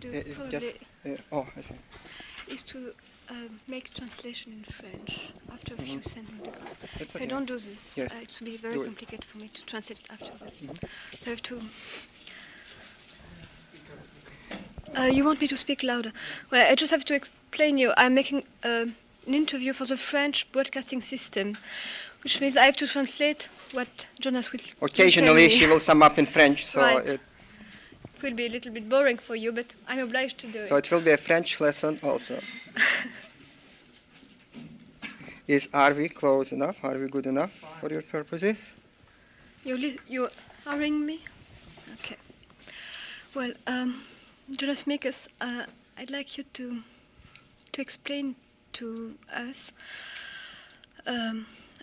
do Just, probably I see. is to make translation in French after a few sentences, because That's if I okay. don't do this, Yes. it will be very Do it. complicated for me to translate after this. So I have to. You want me to speak louder? Well, I just have to explain you. I'm making an interview for the French broadcasting system, which means I have to translate what Jonas will Occasionally, tell me. she will sum up in French, so Right. it Could be a little bit boring for you, but I'm obliged to do so it. it will be a French lesson also. Are we close enough? Are we good enough for your purposes? You are ringing me? Okay. Well, Jonas Mekas, I'd like you to explain to us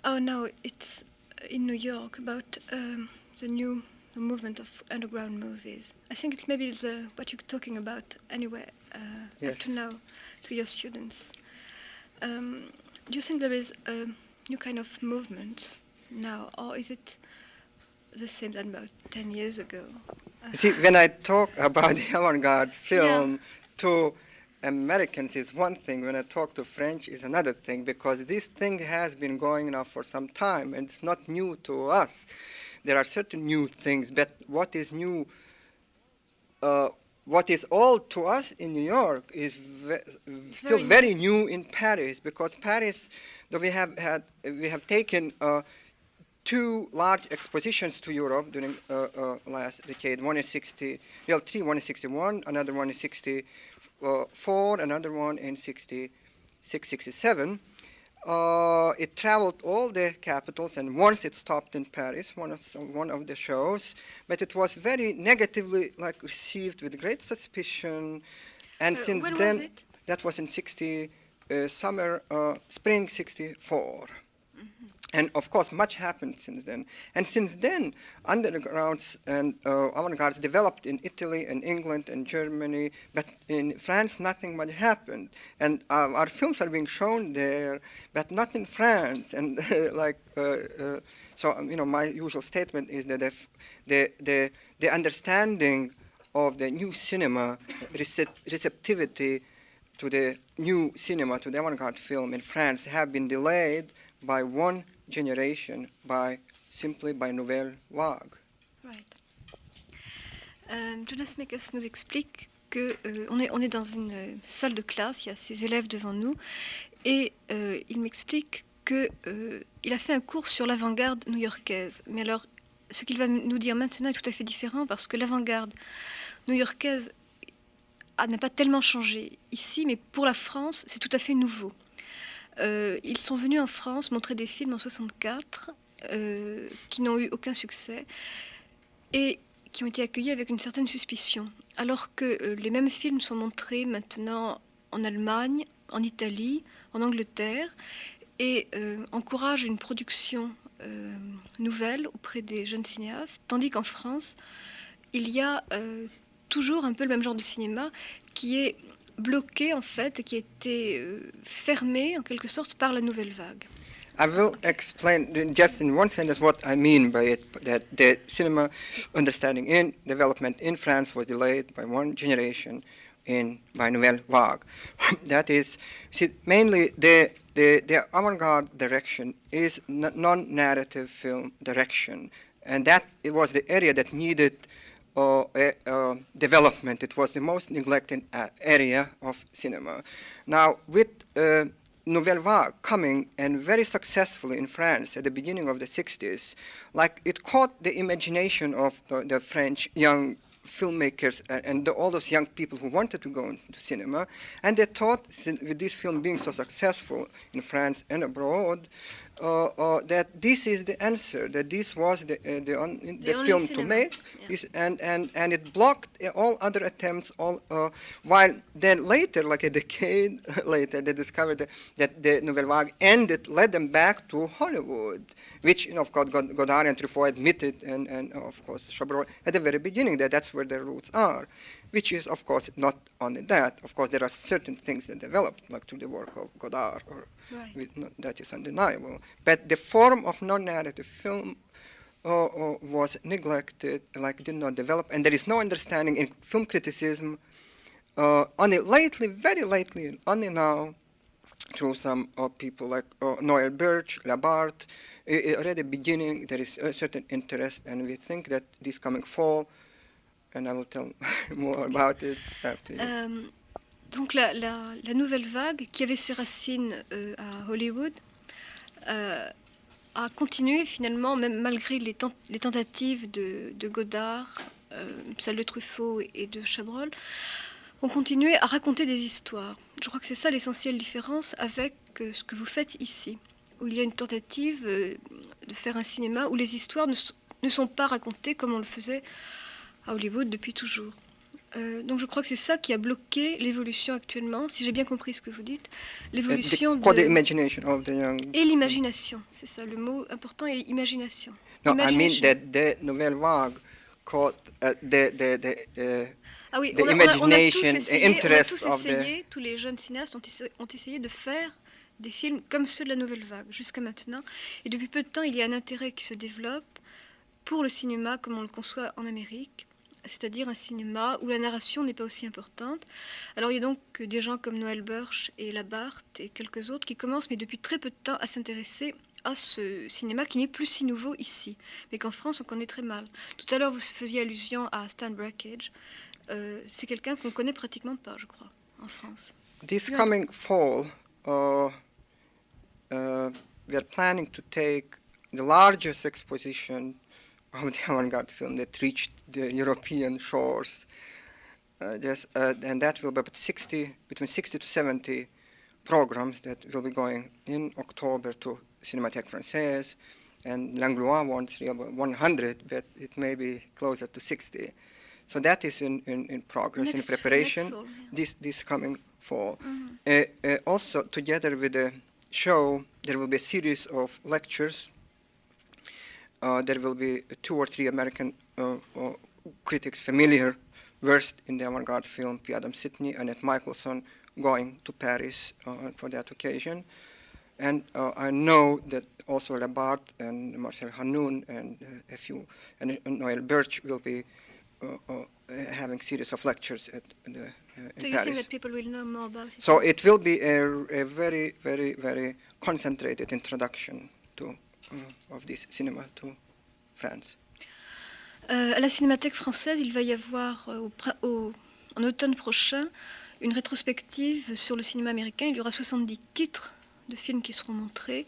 how now it's in New York about the new movement of underground movies. I think it's maybe what you're talking about anyway up Yes. to now to your students. Do you think there is a new kind of movement now, or is it the same as about 10 years ago? You see, when I talk about the avant-garde film to Americans is one thing, when I talk to French is another thing, because this thing has been going now for some time, and it's not new to us. There are certain new things, but what is new, what is old to us in New York is still very new in Paris, because Paris, though we have taken two large expositions to Europe during last decade. One is one is 61, another one is 64, another one in 66, 67. It traveled all the capitals, and once it stopped in Paris, one of the shows, but it was very negatively received with great suspicion. And since when then, was it? that was in spring 64. And of course, much happened since then. And since then, undergrounds and avant-gardes developed in Italy and England and Germany, but in France, nothing much happened. And our films are being shown there, but not in France. And my usual statement is that the understanding of the new cinema, receptivity to the new cinema, to the avant-garde film in France, have been delayed by one generation, simply by nouvelle vague. Right. Jonas Mekas nous explique que on est dans une salle de classe, il y a ses élèves devant nous, et il m'explique que il a fait un cours sur l'avant-garde new-yorkaise. Mais alors, ce qu'il va nous dire maintenant est tout à fait différent, parce que l'avant-garde new-yorkaise n'a pas tellement changé ici, mais pour la France, c'est tout à fait nouveau. Ils sont venus en France montrer des films en 64 qui n'ont eu aucun succès et qui ont été accueillis avec une certaine suspicion. Alors que les mêmes films sont montrés maintenant en Allemagne, en Italie, en Angleterre et encouragent une production nouvelle auprès des jeunes cinéastes, tandis qu'en France, il y a toujours un peu le même genre de cinéma qui est bloqué en fait, qui a été fermé en quelque sorte par la nouvelle vague. I will explain just in one sentence what I mean by it, that the cinema understanding in development in France was delayed by one generation by nouvelle vague. That is, mainly the avant-garde direction is non-narrative film direction, and that it was the area that needed development. It was the most neglected area of cinema. Now, with Nouvelle Vague coming and very successfully in France at the beginning of the 60s, it caught the imagination of the French young filmmakers and all those young people who wanted to go into cinema, and they thought, with this film being so successful in France and abroad, that this is the answer, that this was the film to make, and it blocked all other attempts. While then later, like a decade later, they discovered that the Nouvelle Vague led them back to Hollywood, which of course Godard and Truffaut admitted, and of course Chabrol at the very beginning that's where their roots are. Which is, of course, not only that. Of course, there are certain things that developed, like through the work of Godard, that is undeniable. But the form of non-narrative film was neglected, did not develop, and there is no understanding in film criticism only lately, very lately, and only now, through some people like Noel Birch, Labart, already beginning, there is a certain interest, and we think that this coming fall, and I will tell more about it after you. Donc la nouvelle vague, qui avait ses racines à Hollywood, a continué finalement, même malgré les tentatives de Godard, celles de Truffaut et de Chabrol, ont continué à raconter des histoires. Je crois que c'est ça l'essentielle différence avec ce que vous faites ici, où il y a une tentative de faire un cinéma où les histoires ne sont pas racontées comme on le faisait à Hollywood depuis toujours. Donc je crois que c'est ça qui a bloqué l'évolution actuellement, si j'ai bien compris ce que vous dites, l'évolution The imagination of the young. Et l'imagination, c'est ça, le mot important est imagination. No, I mean that the nouvelle vague caught Ah oui, the imagination, interest of the... Tous les jeunes cinéastes ont essayé de faire des films comme ceux de la nouvelle vague jusqu'à maintenant. Et depuis peu de temps, il y a un intérêt qui se développe pour le cinéma comme on le conçoit en Amérique, c'est-à-dire un cinéma où la narration n'est pas aussi importante. Alors il y a donc des gens comme Noël Birch et Labarthe et quelques autres qui commencent, mais depuis très peu de temps, à s'intéresser à ce cinéma qui n'est plus si nouveau ici, mais qu'en France on connaît très mal. Tout à l'heure vous faisiez allusion à Stan Brakhage. C'est quelqu'un qu'on connaît pratiquement pas, je crois, en France. This coming fall, we are planning to take the largest exposition of the avant-garde film that reached the European shores. And that will be about between 60 to 70 programs that will be going in October to Cinémathèque Française, and Langlois wants 100, but it may be closer to 60. So that is in progress, in preparation, fall, yeah. this coming fall. Mm-hmm. Also, together with the show, there will be a series of lectures. There will be 2 or 3 American critics familiar, versed in the avant-garde film, P. Adam Sidney, Annette Michelson, going to Paris for that occasion. And I know that also Labarthe and Marcel Hanoun and and Noel Birch will be having series of lectures at in So Paris. you think that people will know more about it? So it will be a very, very, very concentrated introduction to of this cinema to France. À la Cinémathèque française, il va y avoir en automne prochain une rétrospective sur le cinéma américain. Il y aura 70 titres de films qui seront montrés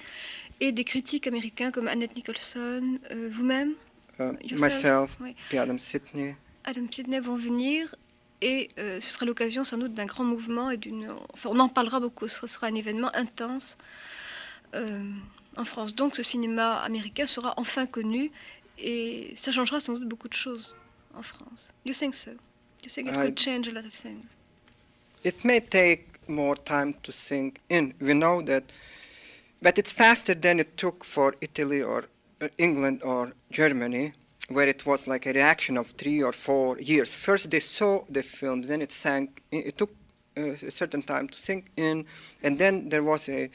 et des critiques américains comme Annette Nicholson, vous-même, Myself, oui. P. Adam Sidney. Adam Sidney vont venir et ce sera l'occasion sans doute d'un grand mouvement et on en parlera beaucoup. Ce sera un événement intense en France. Donc ce cinéma américain sera enfin connu et ça changera sans doute beaucoup de choses en France. You think so? You think it could change a lot of things? It may take more time to sink in. We know that, but it's faster than it took for Italy or England or Germany, where it was like a reaction of 3 or 4 years. First they saw the films, then it sank. It took a certain time to sink in, and then there was a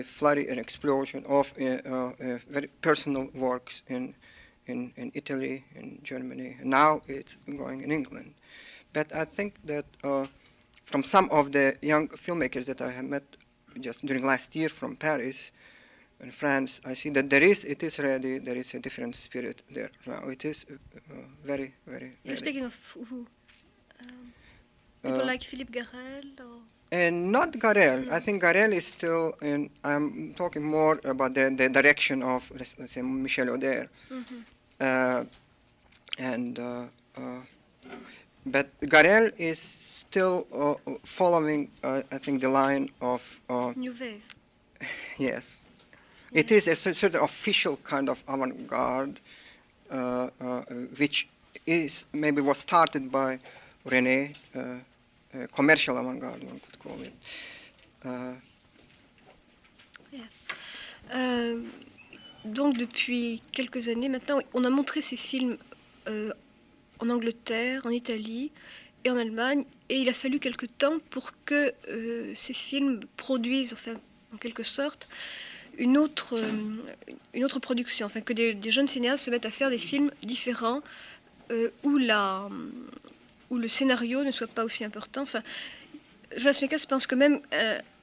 flurry, an explosion of very personal works in Italy, in Germany. And now it's going in England. But I think that from some of the young filmmakers that I have met just during last year from Paris and France, I see that it is ready, there is a different spirit there now. It is very, very You're ready. speaking of who? People like Philippe Garrel? Or? And not Garel. I think Garel is still in. I'm talking more about the direction of, let's say, Michel Auder. Mm-hmm. But Garel is still following, I think, the line of... New Wave. Yes. It is a certain official kind of avant-garde, which maybe was started by René, commercial avant-garde, one could call it. Donc depuis quelques années maintenant, on a montré ces films en Angleterre, en Italie et en Allemagne, et il a fallu quelque temps pour que ces films produisent, enfin, en quelque sorte, une autre production, enfin que des jeunes cinéastes se mettent à faire des films différents où où le scénario ne soit pas aussi important. Enfin, Jonas Mekas pense que même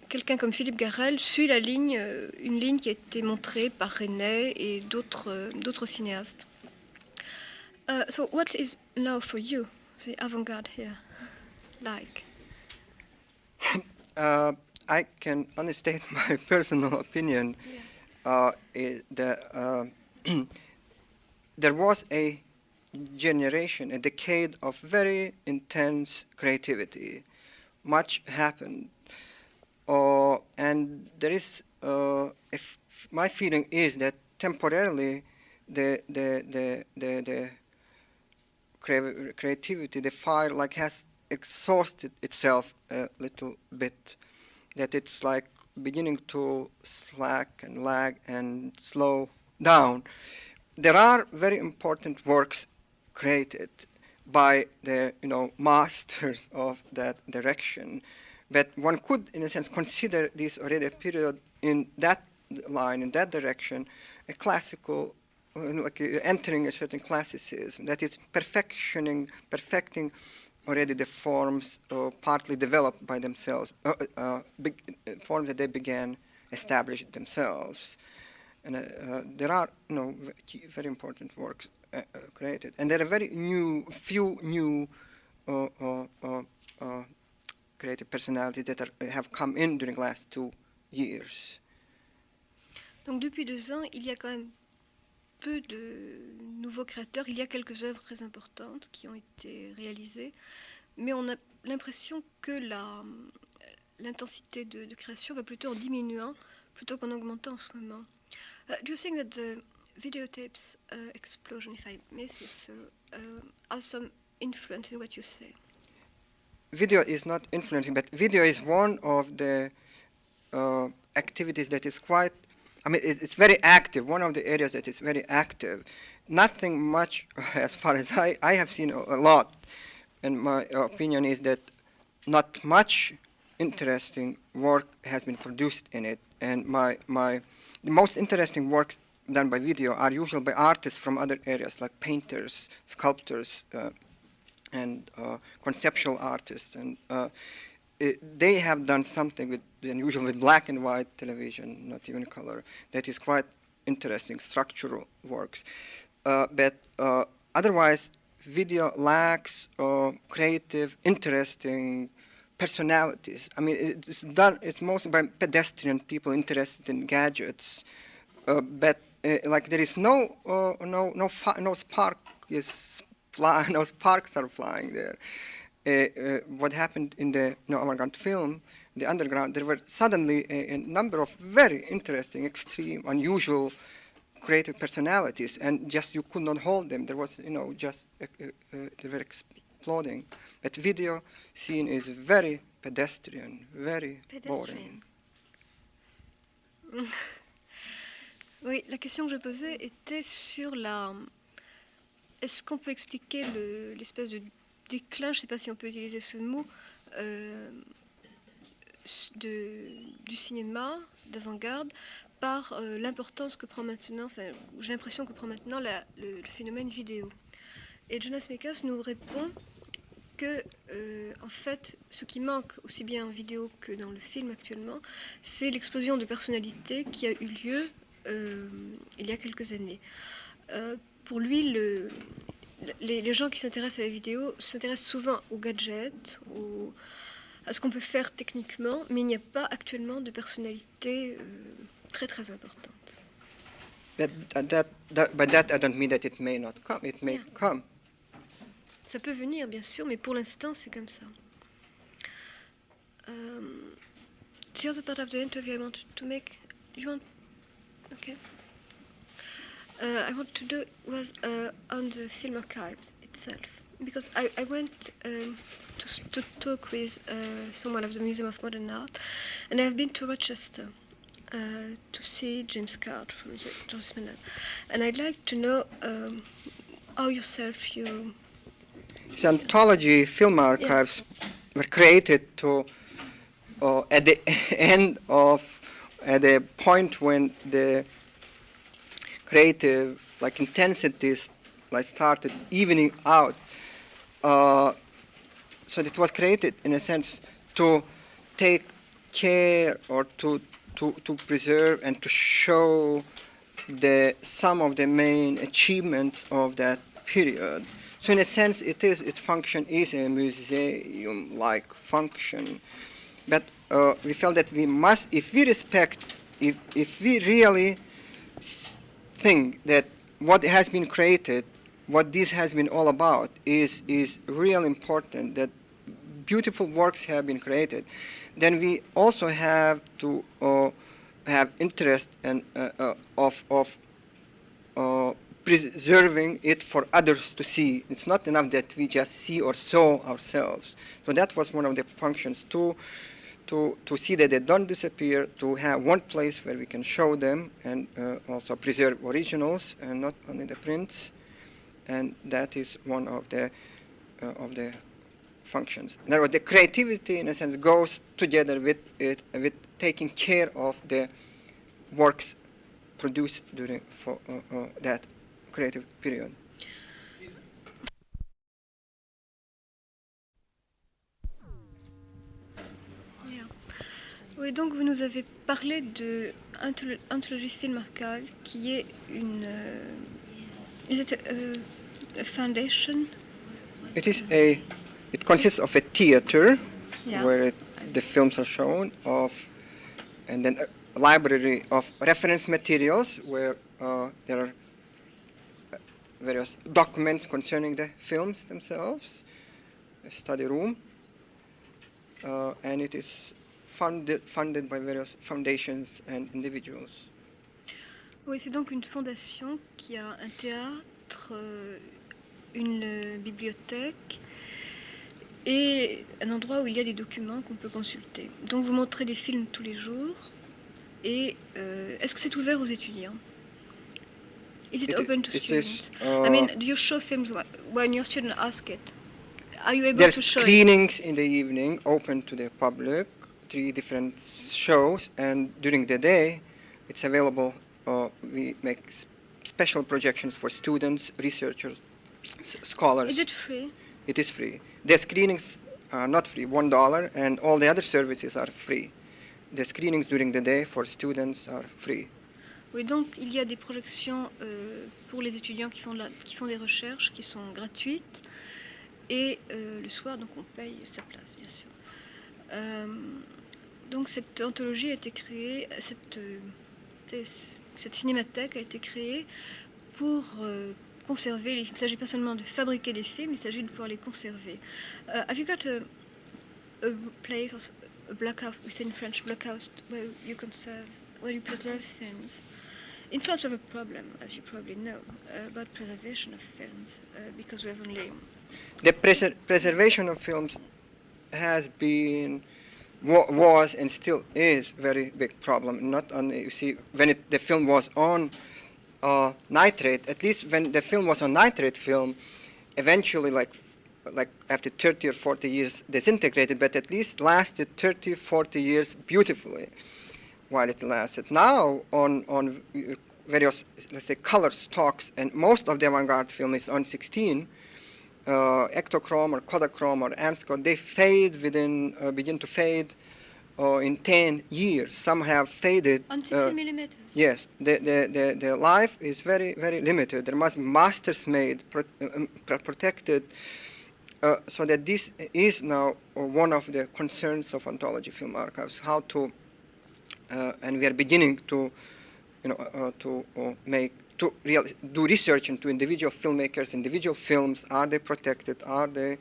quelqu'un comme Philippe Garrel suit la ligne, une ligne qui a été montrée par René et d'autres cinéastes. So what is now for you the avant-garde here like? I can only state my personal opinion. Is that there was a generation, a decade of very intense creativity. Much happened, and there is. If my feeling is that temporarily, the creativity, the fire, like has exhausted itself a little bit. That it's like beginning to slack and lag and slow down. There are very important works created by the masters of that direction, but one could, in a sense, consider this already a period in that line, in that direction, a classical, entering a certain classicism that is perfecting already the forms partly developed by themselves, forms that they began establishing themselves. And there are very important works created, and there are few new creative personalities that have come in during the last 2 years. Donc depuis 2 ans, il y a quand même peu de nouveaux créateurs. Il y a quelques œuvres très importantes qui ont été réalisées, mais on a l'impression que l'intensité de création va plutôt en diminuant plutôt qu'en augmentant en ce moment. Do you think that the videotapes explosion, if I may say so, has some influence in what you say? Video is not influencing, but video is one of the activities that is quite, it's very active, one of the areas that is very active. Nothing much, as far as I have seen a lot, and my opinion is that not much interesting work has been produced in it, and the most interesting works done by video are usually by artists from other areas, like painters, sculptors, and conceptual artists, and they have done something unusual with black and white television, not even color, that is quite interesting, structural works. But otherwise, video lacks creative, interesting personalities. It's mostly by pedestrian people interested in gadgets, but like there is no spark is flying, no sparks are flying there. What happened in the avant-garde film, the underground, there were suddenly a number of very interesting, extreme, unusual creative personalities, and just you could not hold them. There was, just they were exploding. But video scene is very pedestrian, very boring. Oui, la question que je posais était sur est-ce qu'on peut expliquer l'espèce de déclin, je ne sais pas si on peut utiliser ce mot, du cinéma d'avant-garde par l'importance que prend maintenant, j'ai l'impression que prend maintenant le phénomène vidéo. Et Jonas Mekas nous répond que, en fait, ce qui manque aussi bien en vidéo que dans le film actuellement, c'est l'explosion de personnalité qui a eu lieu il y a quelques années. Pour lui, les gens qui s'intéressent à la vidéo s'intéressent souvent aux gadgets, à ce qu'on peut faire techniquement, mais il n'y a pas actuellement de personnalité très très importante. But that I don't mean that it may not come. It may come. Ça peut venir, bien sûr, mais pour l'instant, c'est comme ça. The other part of the interview I wanted to make... Okay. I want to do was on the film archives itself, because I went to talk with someone of the Museum of Modern Art, and I have been to Rochester to see James Card from the Jonas Mekas, and I'd like to know how yourself you... The anthology film archives were created to at the end of at a point when the creative intensities started evening out. so it was created in a sense to take care or to preserve and to show some of the main achievements of that period. So in a sense, its function is a museum-like function. But we felt that we must, if we really think that what has been created, what this has been all about, is real important, that beautiful works have been created, then we also have to have interest and of preserving it for others to see. It's not enough that we just see or saw ourselves. So that was one of the functions, to see that they don't disappear, to have one place where we can show them and also preserve originals and not only the prints. And that is one of the functions. In other words, the creativity, in a sense, goes together with taking care of the works produced during that creative period. Yeah. Oui, donc vous nous avez parlé de Anthology Film Archive, qui est une... is it a foundation? It consists of a theater, Yeah. where the films are shown, and then a library of reference materials where there are various documents concerning the films themselves, a study room, and it is funded by various foundations and individuals. Oui, c'est donc une fondation qui a un théâtre, une bibliothèque et un endroit où il y a des documents qu'on peut consulter. Donc vous montrez des films tous les jours. Et est-ce que c'est ouvert aux étudiants? Is it open to students? I mean, do you show films when your students ask it? Are you able to show it? There's screenings in the evening open to the public, 3 different shows, and during the day it's available. We make special projections for students, researchers, scholars. Is it free? It is free. The screenings are not free, $1, and all the other services are free. The screenings during the day for students are free. Oui, donc il y a des projections pour les étudiants qui font des recherches qui sont gratuites. Et le soir, donc on paye sa place, bien sûr. Donc cette anthologie a été créée, cette cinémathèque a été créée pour conserver les films. Il ne s'agit pas seulement de fabriquer des films, il s'agit de pouvoir les conserver. Have you got a place, a blockhouse, we say in French, blockhouse, where you preserve films? In France, we have a problem, as you probably know, about preservation of films, because we have only... The preservation of films has been, was and still is very big problem. Not only, you see, when the film was on nitrate, at least when the film was on nitrate film, eventually like after 30 or 40 years disintegrated, but at least lasted 30, 40 years beautifully while it lasted. Now on various, let's say, color stocks, and most of the avant-garde film is on 16, ectochrome or Kodachrome or Amsco, they fade begin to fade in 10 years. Some have faded. On 16 millimeters? Yes. The life is very, very limited. There must be masters made, protected, so that this is now one of the concerns of anthology film archives, how to, and we are beginning to, do research into individual filmmakers, individual films. Are they protected? Are they?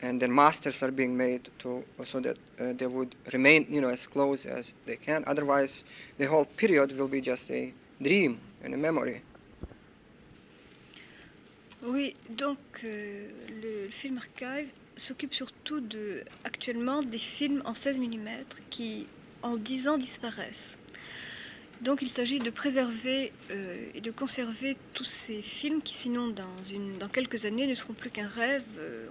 And then masters are being made so that they would remain, as close as they can. Otherwise, the whole period will be just a dream and a memory. Oui, donc le Film Archive s'occupe surtout actuellement des films en 16 mm qui, en 10 ans, disparaissent. Donc il s'agit de préserver et de conserver tous ces films qui, sinon, dans quelques années, ne seront plus qu'un rêve.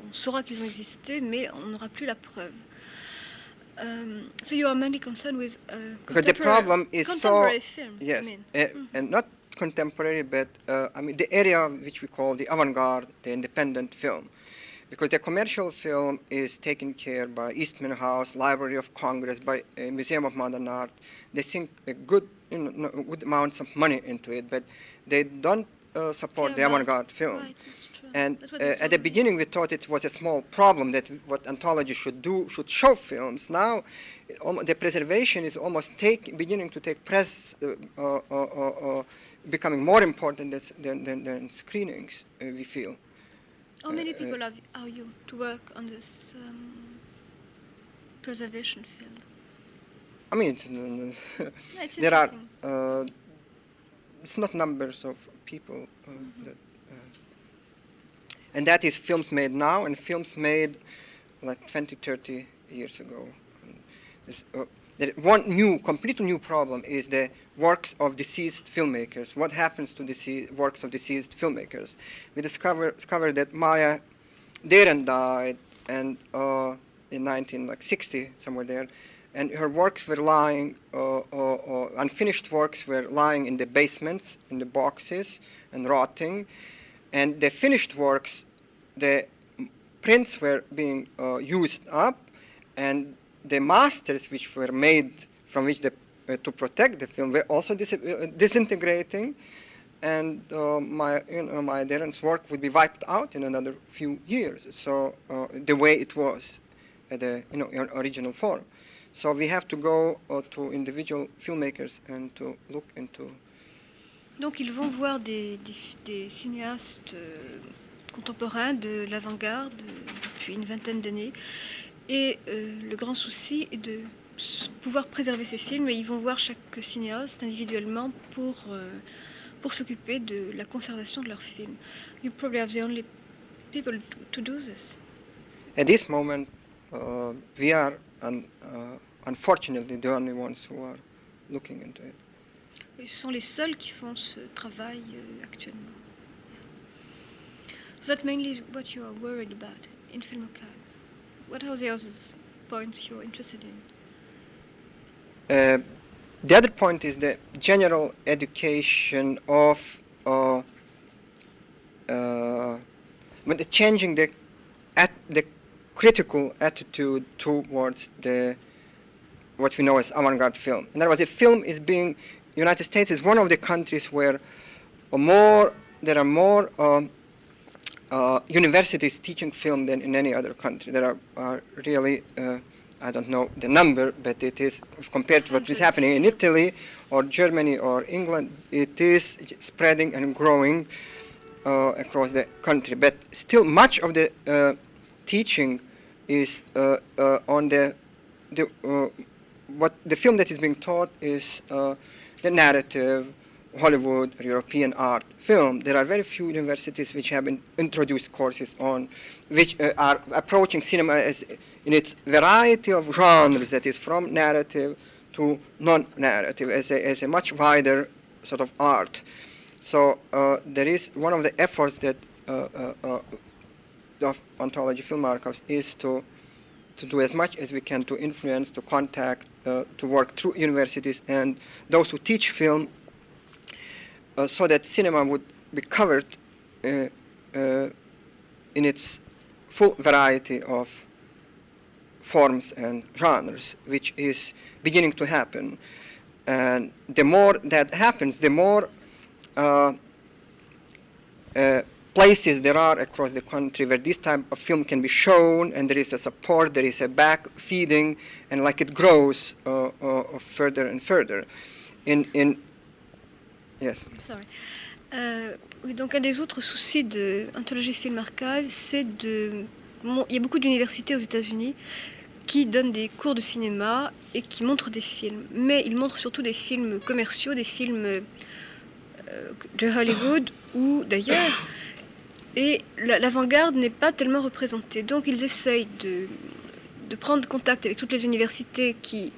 On saura qu'ils ont existé, mais on n'aura plus la preuve. So you are mainly concerned with contemporary films. Yes, and not contemporary, but the area which we call the avant-garde, the independent film. because the commercial film is taken care by Eastman House, Library of Congress, by Museum of Modern Art. They sink a good, good amounts of money into it, but they don't support the avant-garde film. Right, that's true. And That's what they at the told me. beginning, we thought it was a small problem that what anthology should do should show films. Now, the preservation is almost beginning to take becoming more important than screenings. We feel. How many people are you to work on this preservation film? I mean, Yeah, it's there are. interesting. It's not numbers of people that. And that is films made now and films made like 20, 30 years ago. One completely new problem is the works of deceased filmmakers. What happens to works of deceased filmmakers? We discovered that Maya Deren died and in 1960, somewhere there, and her works were lying, unfinished works were lying in the basements, in the boxes, and rotting. And the finished works, the prints were being used up, and the masters which were made from which to protect the film were also disintegrating, and my Deren's work would be wiped out in another few years. So the way it was at the original form. So we have to go to individual filmmakers and to look into. Donc ils vont voir des cinéastes contemporains de l'avant-garde depuis une vingtaine d'années. Et le grand souci est de pouvoir préserver ces films. Et ils vont voir chaque cinéaste individuellement pour s'occuper de la conservation de leurs films. You probably are the only people to do this. At this moment, we are unfortunately the only ones who are looking into it. Et ce sont les seuls qui font ce travail actuellement. So that's mainly what you are worried about in Film Archives. What are the other points you're interested in? The other point is the general education of changing the critical attitude towards what we know as avant-garde film. In other words, the film is being. United States is one of the countries where there are more universities teaching film than in any other country. There are really, I don't know the number, but it is, compared to what is happening in Italy or Germany or England, it is spreading and growing across the country. But still much of the teaching is on the film that is being taught is the narrative, Hollywood, or European art film. There are very few universities which have introduced courses on which are approaching cinema as in its variety of genres, that is from narrative to non-narrative, as a much wider sort of art. So there is one of the efforts that of Ontology Film Archives is to do as much as we can to influence, to contact, to work through universities and those who teach film, so that cinema would be covered in its full variety of forms and genres, which is beginning to happen. And the more that happens, the more places there are across the country where this type of film can be shown, and there is a support, there is a back feeding, and like it grows further and further. Yes. Sorry. Oui, donc un des autres soucis de Anthology Film Archive, c'est il y a beaucoup d'universités aux États-Unis qui donnent des cours de cinéma et qui montrent des films. Mais ils montrent surtout des films commerciaux, des films de Hollywood ou d'ailleurs. Et l'avant-garde n'est pas tellement représentée. Donc ils essayent de prendre contact avec toutes les universités qui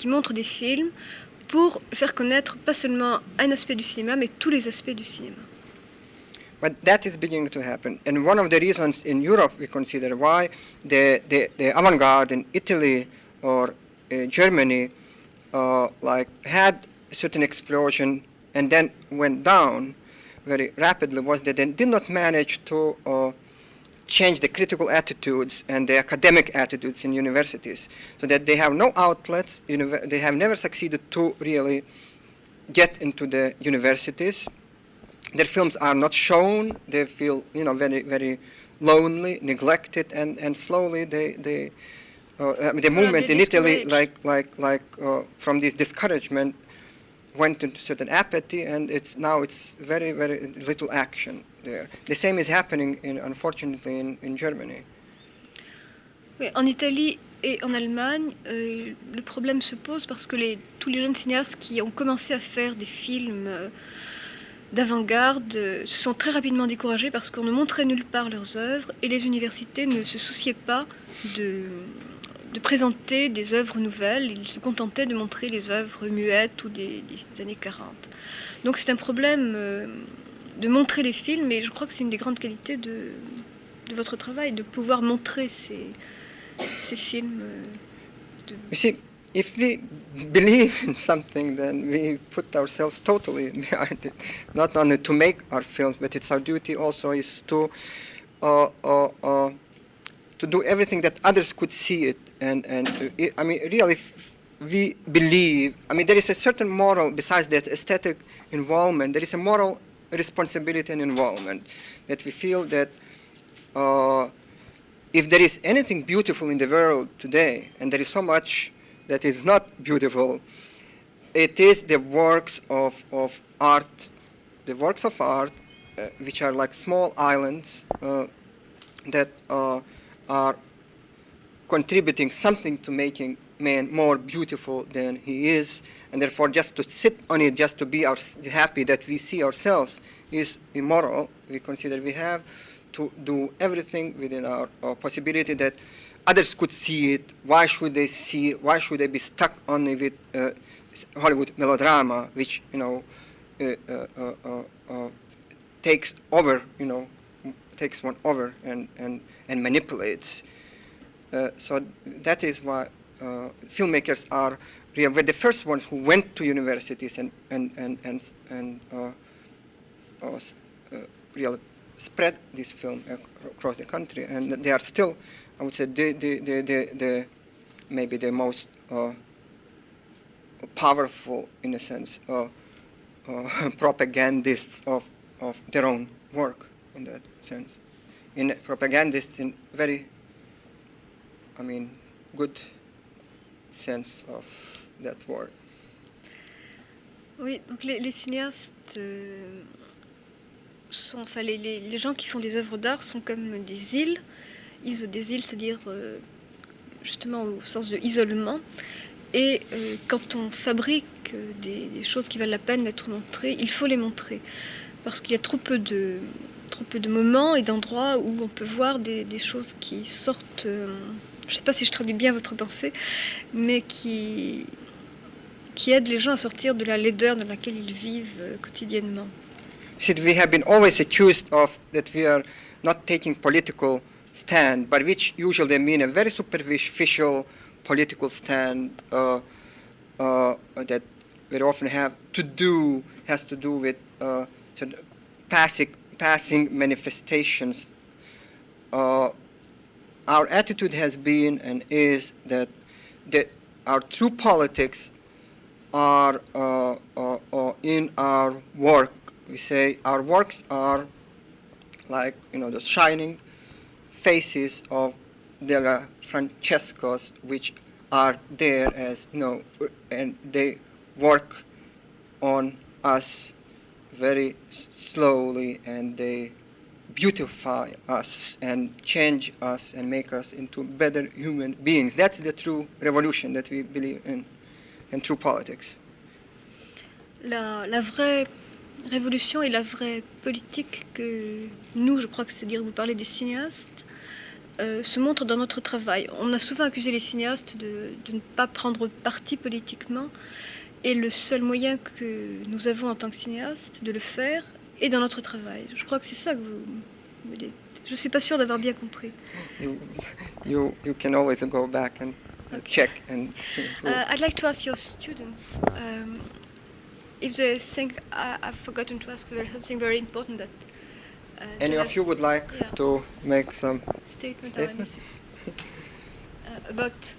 montrent des films pour faire connaître pas seulement un aspect du cinéma, mais tous les aspects du cinéma. But that is beginning to happen. And one of the reasons in Europe we consider why the avant-garde in Italy or Germany had a certain explosion and then went down very rapidly was that they did not manage to change the critical attitudes and the academic attitudes in universities, so that they have no outlets. They have never succeeded to really get into the universities. Their films are not shown. They feel, very, very lonely, neglected, and slowly the movement in Italy, from this discouragement, went into certain apathy, and it's very, very little action there. The same is happening, unfortunately, in Germany. Oui, en Italie et en Allemagne, le problème se pose parce que tous les jeunes cinéastes qui ont commencé à faire des films d'avant-garde se sont très rapidement découragés parce qu'on ne montrait nulle part leurs œuvres et les universités ne se souciaient pas de présenter des œuvres nouvelles. Ils se contentaient de montrer les œuvres muettes ou des années 40. Donc c'est un problème de montrer les films, et je crois que c'est une des grandes qualités de votre travail, de pouvoir montrer ces films. You see, if we believe in something, then we put ourselves totally behind it. Not only to make our films, but it's our duty also is to do everything that others could see it. Really, if we believe, there is a certain moral, besides that aesthetic involvement, there is a moral responsibility and involvement, that we feel that if there is anything beautiful in the world today, and there is so much that is not beautiful, it is the works of art, which are like small islands that are contributing something to making man more beautiful than he is, and therefore just to sit on it, just to be happy that we see ourselves, is immoral. We consider we have to do everything within our possibility that others could see it. Why should they see it? Why should they be stuck only with Hollywood melodrama, which takes one over and manipulates. So that is why filmmakers were the first ones who went to universities and really spread this film across the country, and they are still, I would say, maybe the most powerful, in a sense, propagandists of their own work, in that sense. Propagandists in very, good sense of that word. Oui, donc les cinéastes sont, enfin les gens qui font des œuvres d'art sont comme des îles, c'est-à-dire justement au sens de isolement. Et quand on fabrique des choses qui valent la peine d'être montrées, il faut les montrer, parce qu'il y a trop peu de moments et d'endroits où on peut voir des choses qui sortent, je ne sais pas si je traduis bien votre pensée, mais qui aident les gens à sortir de la laideur dans laquelle ils vivent quotidiennement. See, we have been always accused of that we are not taking political stand, but which usually they mean a very superficial political stand that very often has to do with sort of passing manifestations. Our attitude has been and is that our true politics are in our work. We say our works are like the shining faces of the Francescos, which are there as and they work on us very slowly, and they beautify us and change us and make us into better human beings. That's the true revolution that we believe in, and true politics. La vraie révolution et la vraie politique que nous, je crois que c'est-à-dire vous parlez des cinéastes, se montre dans notre travail. On a souvent accusé les cinéastes de ne pas prendre parti politiquement, et le seul moyen que nous avons en tant que cinéastes de le faire est dans notre travail. Je crois que c'est ça que vous me dites. Je ne suis pas sûre d'avoir bien compris. You can always go back and check. And I'd like to ask your students if they think I've forgotten to ask something very important, that Any of Jonas, you would like yeah, to make some statement statement? about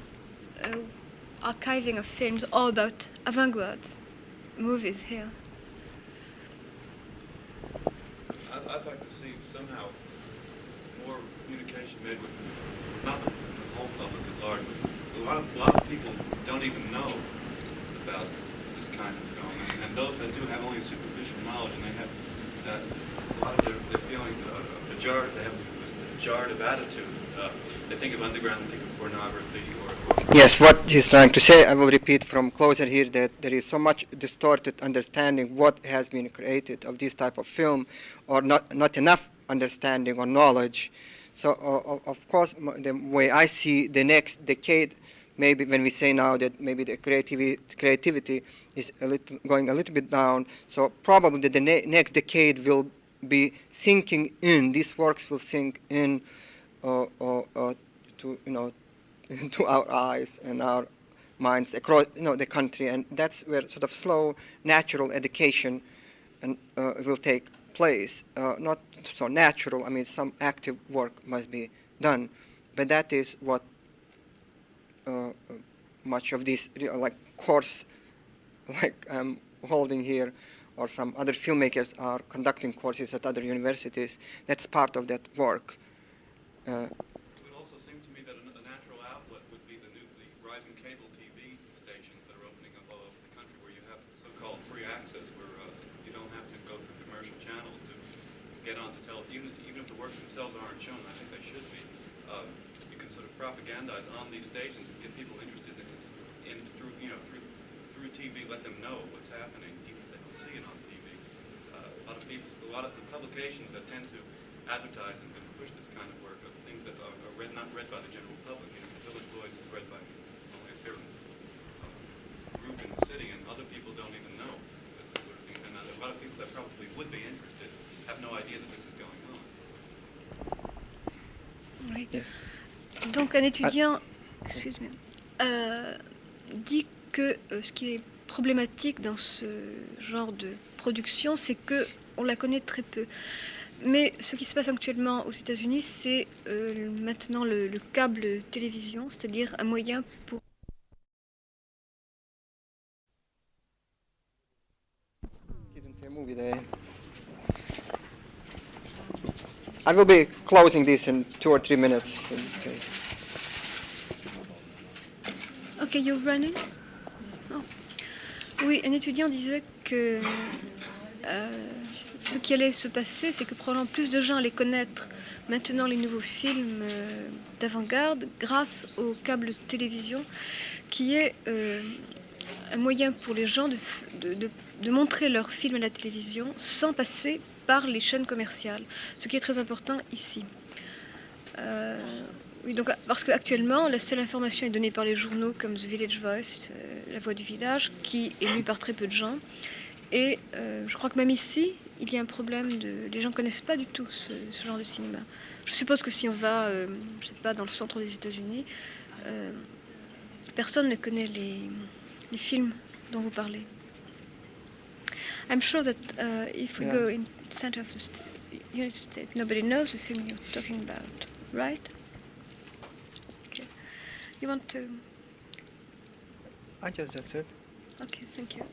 archiving of films or about avant-garde movies here? I'd like to see somehow more communication made with the public, the whole public at large. A lot of people don't even know about this kind of film, and those that do have only superficial knowledge, and they have a lot of their feelings of jarred. They have a jarred of attitude. They think of underground, they think of pornography, or Yes, what he's trying to say, I will repeat from closer here, that there is so much distorted understanding what has been created of this type of film, or not enough understanding or knowledge. So, of course, the way I see the next decade, maybe when we say now that maybe the creativity is going a little bit down, so probably the next decade will be sinking in, these works will sink in to, to our eyes and our minds across, the country, and that's where sort of slow, natural education and will take place. Not so natural. I mean, some active work must be done, but that is what much of this, like course, like I'm holding here, or some other filmmakers are conducting courses at other universities. That's part of that work. it would also seem to me that a natural outlet would be the rising cable TV stations that are opening up all over the country, where you have so-called free access, where you don't have to go through commercial channels to get onto television. Even if the works themselves aren't shown, I think they should be. You can sort of propagandize on these stations and get people interested in through TV. Let them know what's happening, even if they don't see it on TV. A lot of the publications that tend to advertise and push this kind of work are the things that are not read by the general public. Village Voice is read by only a certain group in the city, and other people don't even know that this sort of thing. And a lot of people that probably would be interested have no idea that this is going on. Oui. Yes. Donc un étudiant dit que ce qui est problématique dans ce genre de production, c'est que on la connaît très peu. Mais ce qui se passe actuellement aux États-Unis, c'est maintenant le câble télévision, c'est-à-dire un moyen pour... I will be closing this in 2 or 3 minutes. Ok, you're running? Oh. Oui, un étudiant disait que ce qui allait se passer, c'est que probablement plus de gens allaient connaître maintenant les nouveaux films d'avant-garde grâce au câble télévision, qui est un moyen pour les gens de montrer leurs films à la télévision sans passer par les chaînes commerciales, ce qui est très important ici. Oui, donc, parce qu'actuellement, la seule information est donnée par les journaux comme The Village Voice, La Voix du Village, qui est lue par très peu de gens. Et je crois que même ici, il y a un problème les gens ne connaissent pas du tout ce genre de cinéma. Je suppose que si on va, je sais pas, dans le centre des États-Unis, personne ne connaît les films dont vous parlez. I'm sure that if we go in the center of the United States, nobody knows the film you're talking about, right? Okay. You want to... That's it. Okay, thank you.